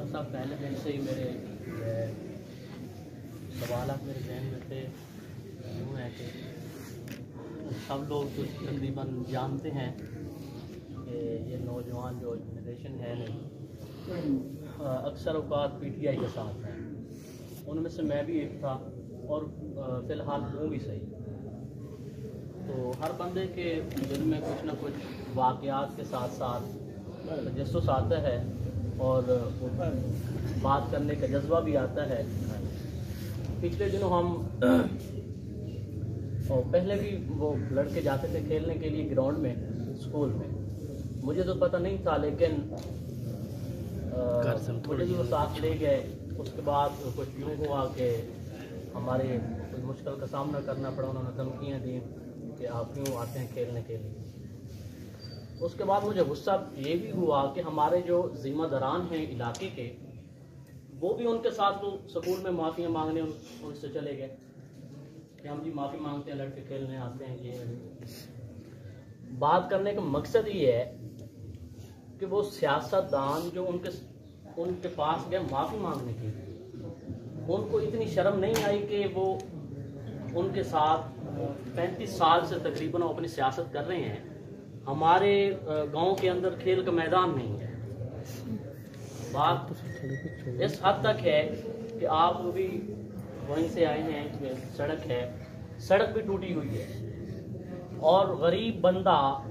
साहब पहले दिन से ही मेरे सवाल मेरे जहन में थे। यूँ है कि सब लोग तो तकरीबन जानते हैं कि ये नौजवान जो जनरेशन है अक्सर औकात PTI के साथ हैं। उनमें से मैं भी एक था और फ़िलहाल हूँ भी सही। तो हर बंदे के दिल में कुछ ना कुछ वाक़यात के साथ साथ तजस्सुस आता है और बात करने का जज्बा भी आता है। पिछले दिनों हम और पहले भी वो लड़के जाते थे खेलने के लिए ग्राउंड में स्कूल में। मुझे तो पता नहीं था, लेकिन मुझे भी वो साथ ले गए। उसके बाद कुछ यूँ हुआ कि हमारे कुछ मुश्किल का सामना करना पड़ा। उन्होंने धमकियाँ दी कि आप क्यों आते हैं खेलने के लिए। उसके बाद मुझे गुस्सा ये भी हुआ कि हमारे जो ज़िम्मेदारान हैं इलाके के, वो भी उनके साथ वो स्कूल में माफ़ियाँ मांगने उनसे चले गए कि हम जी माफ़ी मांगते हैं, लड़के खेलने आते हैं। ये बात करने का मकसद ये है कि वो सियासतदान जो उनके पास गए माफ़ी मांगने के लिए, उनको इतनी शर्म नहीं आई कि वो उनके साथ 35 साल से तकरीबन वो अपनी सियासत कर रहे हैं। हमारे गांव के अंदर खेल का मैदान नहीं है। बात इस हद तक है कि आप भी वहीं से आए हैं, सड़क है, सड़क भी टूटी हुई है और गरीब बंदा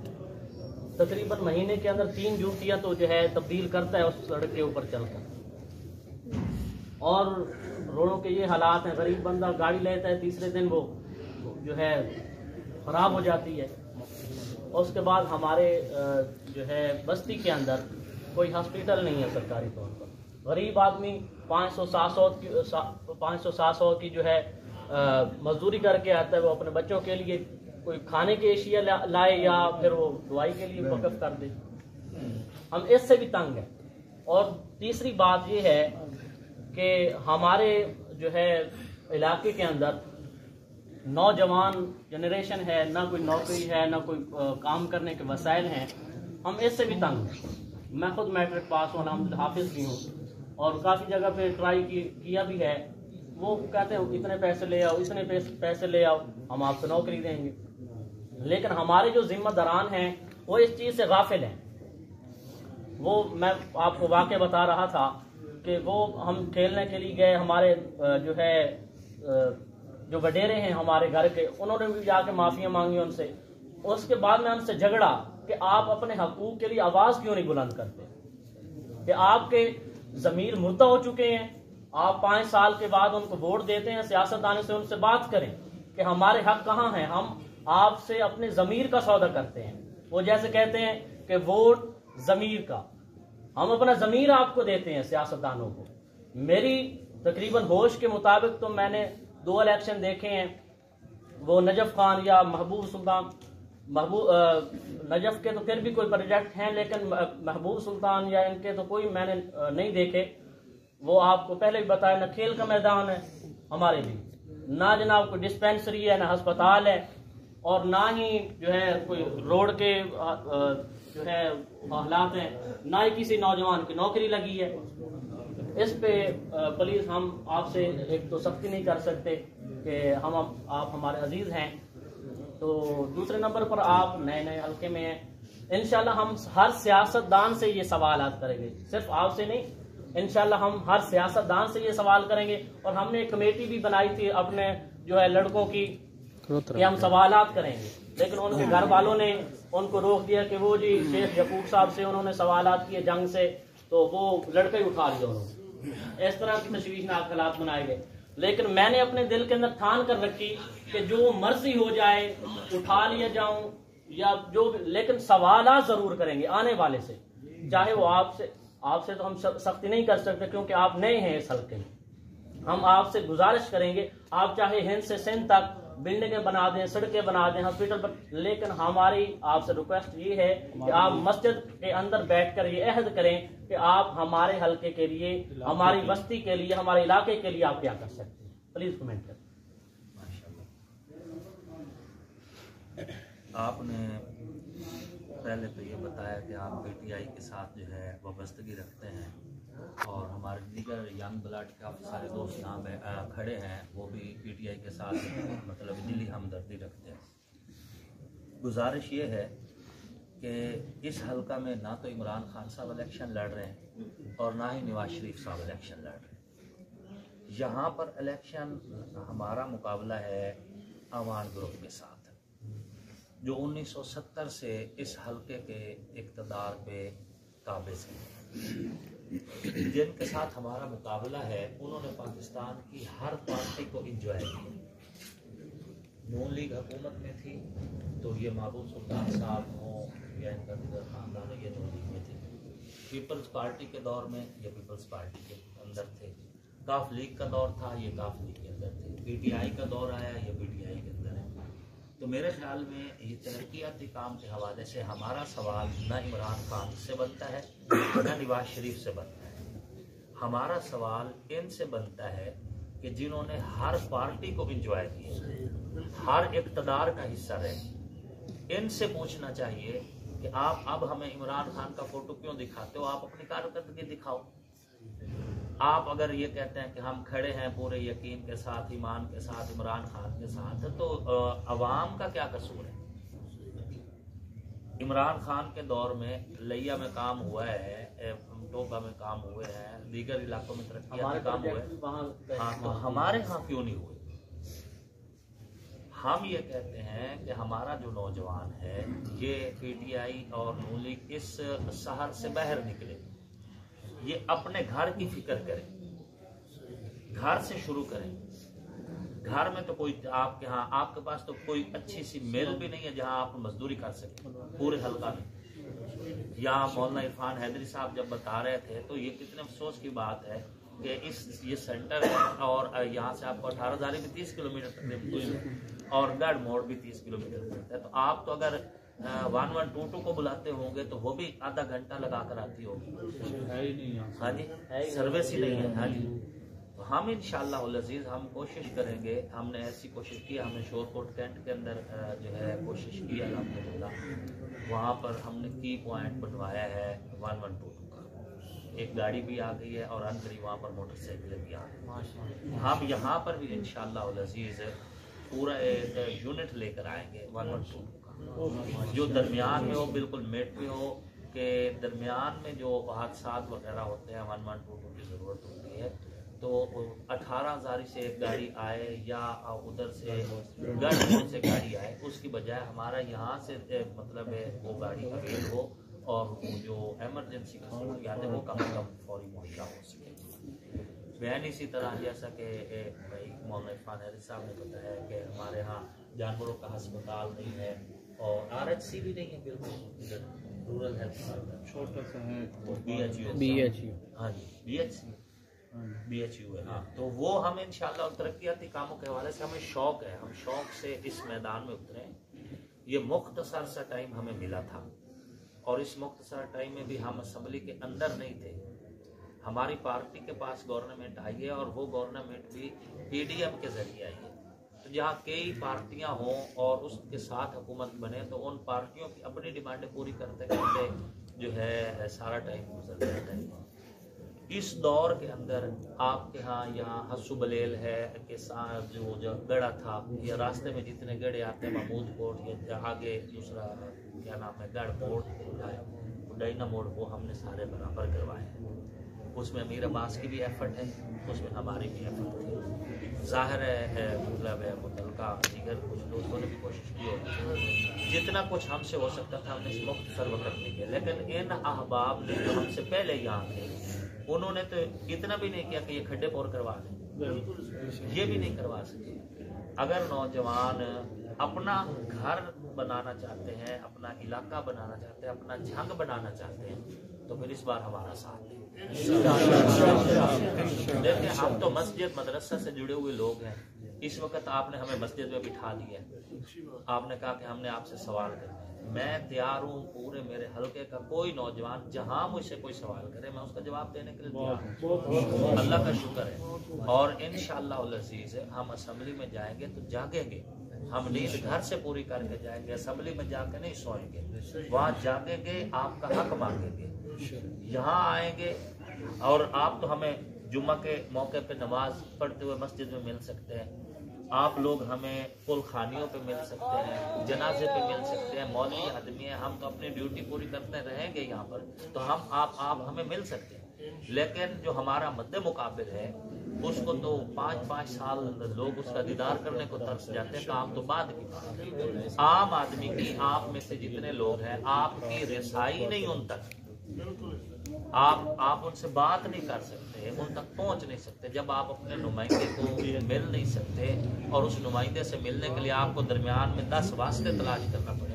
तकरीबन महीने के अंदर 3 जूतियाँ तो जो है तब्दील करता है उस सड़क के ऊपर चलकर। और रोडों के ये हालात हैं, गरीब बंदा गाड़ी लेता है, तीसरे दिन वो जो है ख़राब हो जाती है। और उसके बाद हमारे जो है बस्ती के अंदर कोई हॉस्पिटल नहीं है सरकारी तौर पर। गरीब आदमी 500-700 की जो है मजदूरी करके आता है। वो अपने बच्चों के लिए कोई खाने की एशिया लाए या फिर वो दवाई के लिए वक़्फ़ कर दे। हम इससे भी तंग हैं। और तीसरी बात ये है कि हमारे जो है इलाके के अंदर नौजवान जनरेशन है, ना कोई नौकरी है, ना कोई काम करने के वसाइल हैं। हम इससे भी तंग हैं। मैं खुद मैट्रिक पास हूँ, अल्हम्दुलिल्लाह हाफिज़ भी हूँ और काफ़ी जगह पे ट्राई किया भी है। वो कहते हैं इतने पैसे ले आओ, इतने पैसे ले आओ, हम आपको नौकरी देंगे। लेकिन हमारे जो जिम्मेदारान हैं वो इस चीज़ से गाफिल हैं। वो मैं आपको वाक़या बता रहा था कि वो हम खेलने के लिए गए, हमारे जो है जो वडेरे हैं हमारे घर के, उन्होंने भी जाके माफ़ियाँ मांगी उनसे। उसके बाद में उनसे झगड़ा कि आप अपने हकूक़ के लिए आवाज़ क्यों नहीं बुलंद करते, कि आपके ज़मीर मुर्दा हो चुके हैं। आप 5 साल के बाद उनको वोट देते हैं, सियासतदान से उनसे बात करें कि हमारे हक कहाँ हैं। हम आपसे अपने ज़मीर का सौदा करते हैं। वो जैसे कहते हैं कि वोट ज़मीर का, हम अपना ज़मीर आपको देते हैं सियासतदानों को। मेरी तकरीबन होश के मुताबिक तो मैंने 2 इलेक्शन देखे हैं। वो नजफ खान या महबूब सुल्तान, नजफ के तो फिर भी कोई प्रोजेक्ट हैं, लेकिन महबूब सुल्तान या इनके तो कोई मैंने नहीं देखे। वो आपको पहले भी बताया, ना खेल का मैदान है हमारे लिए, ना जनाब कोई डिस्पेंसरी है, ना अस्पताल है, और ना ही जो है कोई रोड के जो है हालात हैं, ना ही किसी नौजवान की नौकरी लगी है। इस पे प्लीज़ हम आपसे एक तो सख्ती नहीं कर सकते कि आप हमारे अजीज़ हैं, तो दूसरे नंबर पर आप नए हल्के में हैं। इंशाल्लाह हम हर सियासतदान से ये सवालात करेंगे, सिर्फ आपसे नहीं। इंशाल्लाह हम हर सियासतदान से ये सवाल करेंगे। और हमने एक कमेटी भी बनाई थी अपने जो है लड़कों की कि हम सवालात करेंगे, लेकिन उनके घर वालों ने उनको रोक दिया कि वो जी शेख यकूब साहब से उन्होंने सवालात किए जंग से, तो वो लड़के ही उठा लिया उन्होंने। इस तरह की तशवीशनाक हालात बनाए गए। लेकिन मैंने अपने दिल के अंदर ठान कर रखी कि जो मर्जी हो जाए, उठा लिया जाऊं या जो, लेकिन सवालात जरूर करेंगे आने वाले से। चाहे वो आपसे तो हम सख्ती नहीं कर सकते क्योंकि आप नए हैं इस हल्के में। हम आपसे गुजारिश करेंगे, आप चाहे हिंद से सिंध तक बिल्डिंगें बना दें, सड़कें बना दें, हॉस्पिटल पर, लेकिन हमारी आपसे रिक्वेस्ट ये है कि आप मस्जिद के अंदर बैठकर ये अहद करें कि आप हमारे हल्के के लिए, हमारी बस्ती के लिए, हमारे इलाके के लिए आप क्या कर सकते हैं। प्लीज कमेंट करें। आपने पहले तो ये बताया कि आप PTI के साथ जो है वाबस्तगी रखते हैं और हमारे दीगर यंग ब्लड के काफ़ी सारे दोस्त यहाँ खड़े हैं, वो भी PTI के साथ मतलब दिली हमदर्दी रखते हैं। गुजारिश ये है कि इस हलका में ना तो इमरान खान साहब इलेक्शन लड़ रहे हैं और ना ही नवाज शरीफ साहब इलेक्शन लड़ रहे हैं। यहाँ पर इलेक्शन हमारा मुकाबला है अवान ग्रुप के साथ, जो 1970 से इस हलके के इक़्तिदार पे काबिज हैं। जिनके साथ हमारा मुकाबला है उन्होंने पाकिस्तान की हर पार्टी को इंजॉय किया। नून लीग हुकूमत में थी तो ये महबूब सुल्तान साहब हों या इनका दीगर खानदान ये नून लीग में थे। पीपल्स पार्टी के दौर में ये पीपल्स पार्टी के अंदर थे। काफ लीग का दौर था, ये काफ लीग के अंदर थे। PTI का दौर आया, ये PTI के अंदर है। तो मेरे ख्याल में ये तरक्याती काम के हवाले से हमारा सवाल न इमरान खान से बनता है न नवाज शरीफ से बनता है। हमारा सवाल इनसे बनता है कि जिन्होंने हर पार्टी को इंजॉय किया, हर इक़्तिदार का हिस्सा रहे, इनसे पूछना चाहिए कि आप अब हमें इमरान खान का फोटो क्यों दिखाते हो? आप अपनी कारकर्दगी दिखाओ। आप अगर ये कहते हैं कि हम खड़े हैं पूरे यकीन के साथ, ईमान के साथ, इमरान खान के साथ, तो अवाम का क्या कसूर है? इमरान खान के दौर में लिया में काम हुआ है, टोका में काम हुए हैं, दीगर इलाकों में तरक्की काम हुए हैं। हाँ, तो हमारे यहाँ क्यों नहीं हुए? हम ये कहते हैं कि हमारा जो नौजवान है ये PTI और नून लीग इस शहर से बाहर निकले, ये अपने घर की फिक्र करें, घर से शुरू करें। घर में तो कोई आपके यहाँ, आपके पास तो कोई अच्छी सी मिल भी नहीं है जहाँ आप मजदूरी कर सकें पूरे हल्का में। यहाँ मौलाना इरफान हैदरी साहब जब बता रहे थे तो ये कितने अफसोस की बात है कि ये सेंटर है और यहाँ से आपको 18,000 भी 30 किलोमीटर तक और गढ़ मोड़ भी 30 किलोमीटर पड़ता है। तो आप तो अगर 1122 को बुलाते होंगे तो वो भी आधा घंटा लगा कर आती होगी। हाँ जी, सर्विस ही नहीं है। हाँ जी, तो हम इंशाअल्लाह अज़ीज़ हम कोशिश करेंगे। हमने ऐसी कोशिश की, हमने शोरकोट कैंट के अंदर जो है कोशिश की अल्हम्दुलिल्लाह। वहाँ पर हमने की पॉइंट बनवाया है 1122 का। एक गाड़ी भी आ गई है और अंदर वहाँ पर मोटरसाइकिलें भी आ गई। हम यहाँ पर भी इंशाअल्लाह अज़ीज़ पूरा एक यूनिट लेकर आएंगे 1122 का, जो दरमियान में हो, बिल्कुल मेट में हो, के दरमियान में जो हादसा वगैरह होते हैं 1122 की ज़रूरत होती है। तो 18,000 से एक गाड़ी आए या उधर से गढ़ से गाड़ी आए, उसकी बजाय हमारा यहाँ से मतलब है वो गाड़ी अवेल हो और वो जो एमरजेंसी का सहूलियात है वो कम से कम फौरी मुहैया हो सके। बहन इसी तरह जैसा कि भाई मौलाना इरफान हैदरी साहब ने बताया कि हमारे यहाँ जानवरों का अस्पताल नहीं है और RHC भी नहीं है, बिल्कुल रूरल हेल्थ छोटा सा है, BHU हाँ जी BHU है। हाँ, तो वो हम इंशाल्लाह तरक्याती कामों के हवाले से हमें शौक है, हम शौक से इस मैदान में उतरे। ये मुख्तसर सा टाइम हमें मिला था और इस मुख्तसर टाइम में भी हम असम्बली के अंदर नहीं थे। हमारी पार्टी के पास गवर्नमेंट आई है और वो गवर्नमेंट भी PDM के जरिए आई है। तो जहाँ कई पार्टियां हों और उसके साथ हुकूमत बने तो उन पार्टियों की अपनी डिमांडें पूरी करते करते जो है सारा टाइम गुजर जाता है। इस दौर के अंदर आपके यहाँ हस्सु बलेल है के साथ जो गड़ा था, या रास्ते में जितने गड़े आते हैं महमूद कोट या आगे दूसरा क्या नाम है गढ़ मोड़ डाइना मोड़, वो हमने सारे बराबर करवाए। उसमें अमीर अब्बास की भी एफर्ट है, उसमें हमारी भी एफर्ट थी। जाहिर है मतलब है मुतलका दीगर कुछ दोस्तों ने भी कोशिश की होगी, जितना कुछ हमसे हो सकता था हमने इस मुख्तसर वक्त में किया। लेकिन इन अहबाब ने जो हमसे पहले यहाँ थे उन्होंने तो इतना भी नहीं किया कि ये खड्डे पोर करवा दें, ये भी नहीं करवा सके। अगर नौजवान अपना घर बनाना चाहते हैं, अपना इलाका बनाना चाहते हैं, अपना झंग बनाना चाहते हैं तो फिर इस बार हमारा साथ दें। देखिए हम तो मस्जिद मदरसा से जुड़े हुए लोग हैं। इस वक्त आपने हमें मस्जिद में बिठा दिया, आपने कहा कि हमने आपसे सवाल करना है। मैं तैयार हूँ, पूरे मेरे हलके का कोई नौजवान जहाँ मुझसे कोई सवाल करे मैं उसका जवाब देने के लिए तैयार हूँ। अल्लाह का शुक्र है और इंशाअल्लाह अज़ीज़ हम असम्बली में जाएंगे तो जागेंगे हम नींद घर से पूरी करके जाएंगे, असेंबली में जाके नहीं सोएंगे, वहाँ जागेंगे, आपका हक मांगेंगे। यहाँ आएंगे और आप तो हमें जुम्मा के मौके पे नमाज पढ़ते हुए मस्जिद में मिल सकते हैं, आप लोग हमें कुल खानियों पे मिल सकते हैं, जनाजे पे मिल सकते हैं, मौलवी आदमी है, हम तो अपनी ड्यूटी पूरी करते रहेंगे यहाँ पर, तो हम आप हमें मिल सकते हैं। लेकिन जो हमारा मद्दे मुकाबिल है उसको तो 5-5 साल लोग उसका दीदार करने को तरस जाते हैं, काम तो बाद की बात है। आम आदमी की, आप में से जितने लोग हैं, आपकी रसाई नहीं उन तक, आप उनसे बात नहीं कर सकते, उन तक पहुंच नहीं सकते। जब आप अपने नुमाइंदे को मिल नहीं सकते और उस नुमाइंदे से मिलने के लिए आपको दरमियान में 10 वास्ते तलाश करना पड़े,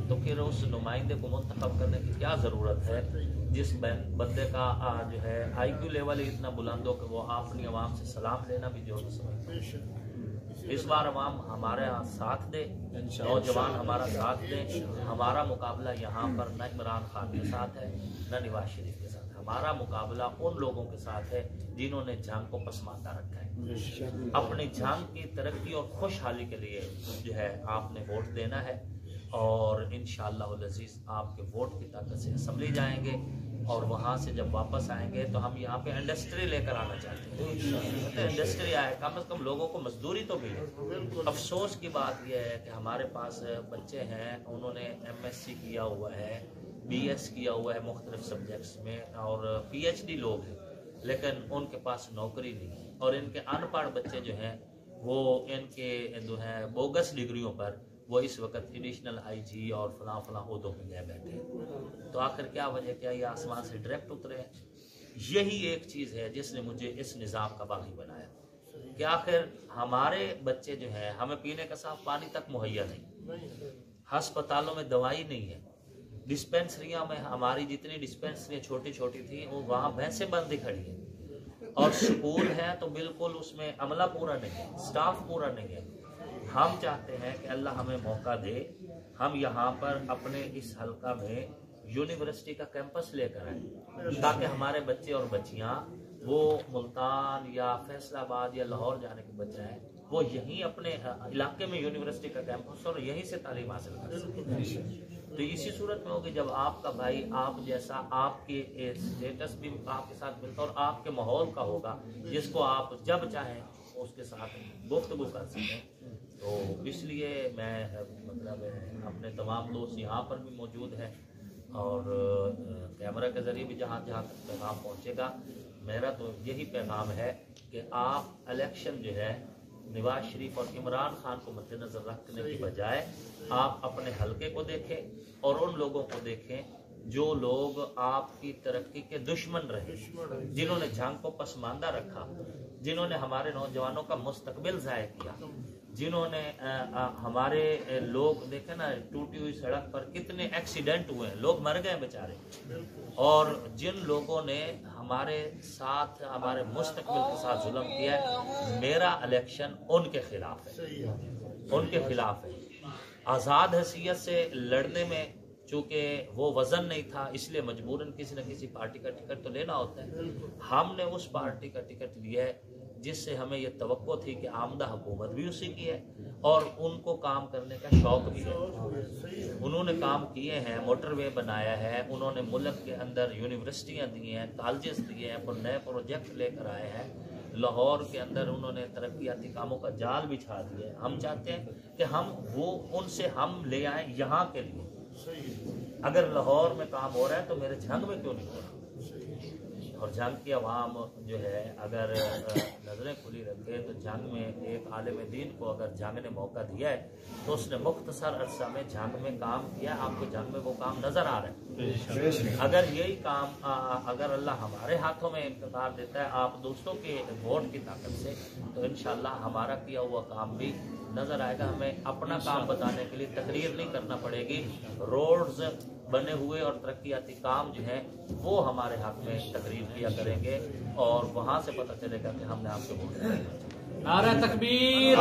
तो फिर उस नुमाइंदे को मुंतखब करने की क्या जरूरत है, जिस बंदे का जो है IQ लेवल ही इतना बुलंद हो कि वो अपनी आवाम से सलाम लेना भी जो समझते। इस बार आवाम हमारे यहाँ साथ दे, नौजवान हमारा साथ दे। हमारा मुकाबला यहाँ पर न इमरान खान के साथ है न नवाज शरीफ के साथ, हमारा मुकाबला उन लोगों के साथ है जिन्होंने जंग को पसमानदा रखा है। अपनी जंग की तरक्की और खुशहाली के लिए जो है आपने वोट देना है, और इंशाअल्लाह अज़ीज़ आपके वोट की ताकत से असेंबली जाएंगे, और वहाँ से जब वापस आएंगे तो हम यहाँ पे इंडस्ट्री लेकर आना चाहते हैं। तो इंडस्ट्री आए, कम से कम लोगों को मजदूरी तो मिले। अफसोस की बात यह है कि हमारे पास बच्चे हैं, उन्होंने MSc किया हुआ है, BS किया हुआ है मुख्तलिफ सब्जेक्ट्स में, और PhD लोग हैं, लेकिन उनके पास नौकरी नहीं है। और इनके अनपढ़ बच्चे जो हैं वो इनके जो है बोगस डिग्रियों पर वो इस वक्त एडिशनल IG और फलां ओहदों पे गए बैठे। तो आखिर क्या वजह, क्या ये आसमान से डायरेक्ट उतरे हैं? यही एक चीज़ है जिसने मुझे इस निज़ाम का बागी बनाया कि आखिर हमारे बच्चे जो हैं, हमें पीने का साफ पानी तक मुहैया नहीं, अस्पतालों में दवाई नहीं है, डिस्पेंसरियाँ में हमारी जितनी डिस्पेंसरियाँ छोटी छोटी थी वो वहाँ भैंसें बंदी खड़ी हैं, और स्कूल है तो बिल्कुल उसमें अमला पूरा नहीं है, स्टाफ पूरा नहीं है। हम चाहते हैं कि अल्लाह हमें मौका दे, हम यहाँ पर अपने इस हल्का में यूनिवर्सिटी का कैंपस लेकर आए, ताकि हमारे बच्चे और बच्चियाँ वो मुल्तान या फैसलाबाद या लाहौर जाने के बजाय वो यहीं अपने इलाके में यूनिवर्सिटी का कैंपस और यहीं से तालीम हासिल कर सकें। तो इसी सूरत में होगी जब आपका भाई आप जैसा, आपके स्टेटस भी आपके साथ मिलता और आपके माहौल का होगा, जिसको आप जब चाहें उसके साथ गुफ्तगू कर सकें। तो इसलिए मैं मतलब अपने तमाम दोस्त यहाँ पर भी मौजूद हैं, और कैमरा के ज़रिए भी जहाँ जहाँ तक पैगाम पहुँचेगा, मेरा तो यही पैगाम है कि आप इलेक्शन जो है नवाज शरीफ और इमरान खान को मद्देनजर रखने की बजाय आप अपने हलके को देखें और उन लोगों को देखें जो लोग आपकी तरक्की के दुश्मन रहे, जिन्होंने जंग को पसमानदा रखा, जिन्होंने हमारे नौजवानों का मुस्तकबिल ज़ाया किया, जिन्होंने हमारे लोग देखे ना, टूटी हुई सड़क पर कितने एक्सीडेंट हुए हैं, लोग मर गए बेचारे, और जिन लोगों ने हमारे साथ हमारे मुस्तकबिल के साथ जुल्म किया है, मेरा इलेक्शन उनके खिलाफ है, उनके खिलाफ है। आज़ाद हैसियत से लड़ने में चूँकि वो वजन नहीं था, इसलिए मजबूरन किसी न किसी पार्टी का टिकट तो लेना होता है। हमने उस पार्टी का टिकट लिया है जिससे हमें ये तवक्को थी कि आमदा हुकूमत भी उसी की है और उनको काम करने का शौक भी है। उन्होंने काम किए हैं, मोटरवे बनाया है, उन्होंने मुल्क के अंदर यूनिवर्सिटियाँ दी हैं, कॉलेजेस दिए हैं, नए प्रोजेक्ट लेकर आए हैं, लाहौर के अंदर उन्होंने तरक्याती कामों का जाल बिछा दिया है। हम चाहते हैं कि हम वो उनसे हम ले आए यहाँ के लिए। अगर लाहौर में काम हो रहा है तो मेरे झंग में क्यों नहीं हो रहा? और जंग की आवाम जो है अगर नजरें खुली रखे तो जंग में एक आलिम दीन को अगर जंग ने मौका दिया है तो उसने मुख्तसर अरसा में जंग में काम किया, आपको जंग में वो काम नजर आ रहा है। अगर यही काम अगर अल्लाह हमारे हाथों में इख्तियार देता है आप दोस्तों के वोट की ताकत से, तो इंशाअल्लाह हमारा किया हुआ काम भी नजर आएगा। हमें अपना काम बताने के लिए तकरीर नहीं करना पड़ेगी, रोड्स बने हुए और तरक्याती काम जो है वो हमारे हक में तकरीर किया करेंगे और वहाँ से पता चलेगा कि हमने आपको वोट दिया। नारा तकबीर।